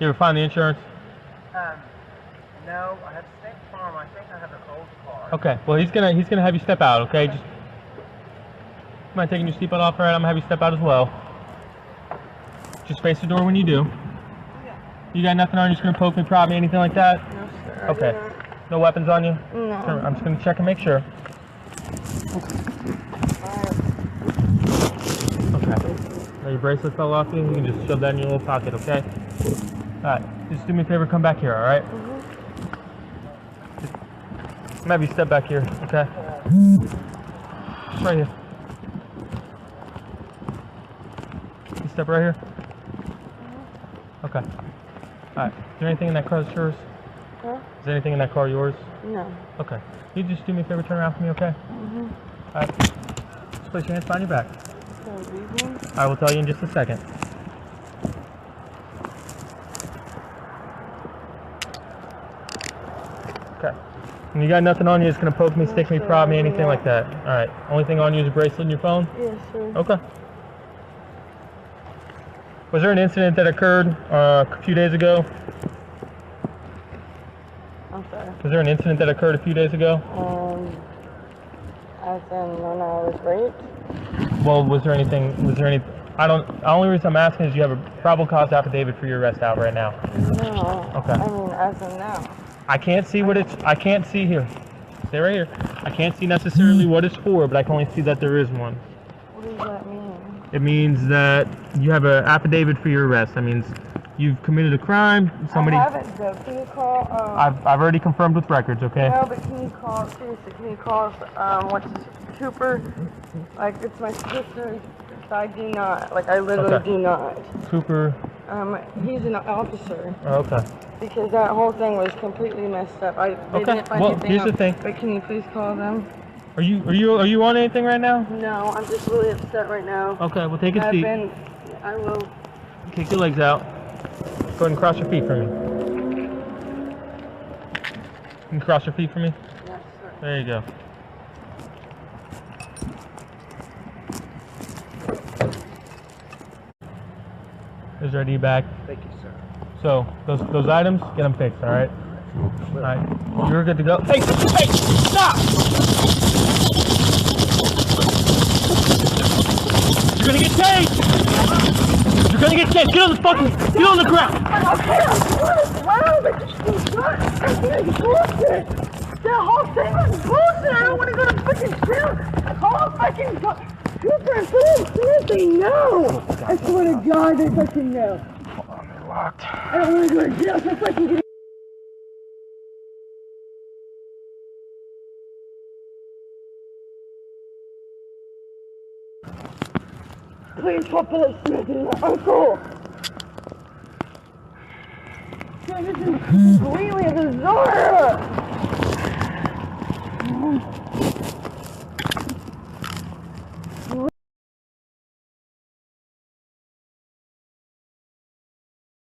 You ever find the insurance? No, I have State Farm. I think I have an old car. Okay, well he's gonna have you step out, okay? Just mind taking your seatbelt off, alright? I'm gonna have you step out as well. Just face the door when you do. Yeah. You got nothing on you, just gonna poke me, prod me, anything like that? No, sir. Okay. No weapons on you? No. I'm just gonna check and make sure. Okay. Now your bracelet fell off you, you can just shove that in your little pocket, okay? Alright, just do me a favor, come back here, alright? I'm gonna have you step back here, okay? Right here. You step right here? Okay. Alright, is there anything in that car that's yours? Huh? Is there anything in that car yours? No. Okay. You just do me a favor, turn around for me, okay? Alright. Just place your hands behind your back. I will tell you in just a second. Okay. And you got nothing on you, just gonna poke me, stick me, prod me, anything like that. Alright. Only thing on you is a bracelet and your phone? Yes, sir. Okay. Was there an incident that occurred a few days ago? I'm sorry. Was there an incident that occurred a few days ago? As in when I was raped? Well, the only reason I'm asking is you have a probable cause affidavit for your arrest out right now. No. Okay. I mean, as in now. I can't see I can't see here. Stay right here. I can't see necessarily what it's for, but I can only see that there is one. What does that mean? It means that you have an affidavit for your arrest. That means you've committed a crime. Somebody. I haven't, though. Can you call, I've already confirmed with records, okay? No, but can you call, seriously, can you call, what's his, Cooper? Like, it's my sister. I do not. Like, I literally do not. Cooper. He's an officer. Oh, okay. Because that whole thing was completely messed up. They didn't find anything here's the else. thing. But can you please call them? Are you on anything right now? No, I'm just really upset right now. Okay, well take a seat. I will. Kick your legs out. Go ahead and cross your feet for me. Can you cross your feet for me? Yes, sir. There you go. There's our ID back. Thank you, sir. So those items, get them fixed, all right? All right, you're good to go. Hey, stop! You're gonna get tased! You're gonna get tased! Get on the ground! That whole thing was bullshit! I don't want to go to freaking jail! Call fucking Cooper and seriously, no! I swear to God, they fucking know. Hold on, they're locked. I don't want to go to jail so fucking get. Please call Mileyah Smith and my uncle! Dude, this is completely bizarre!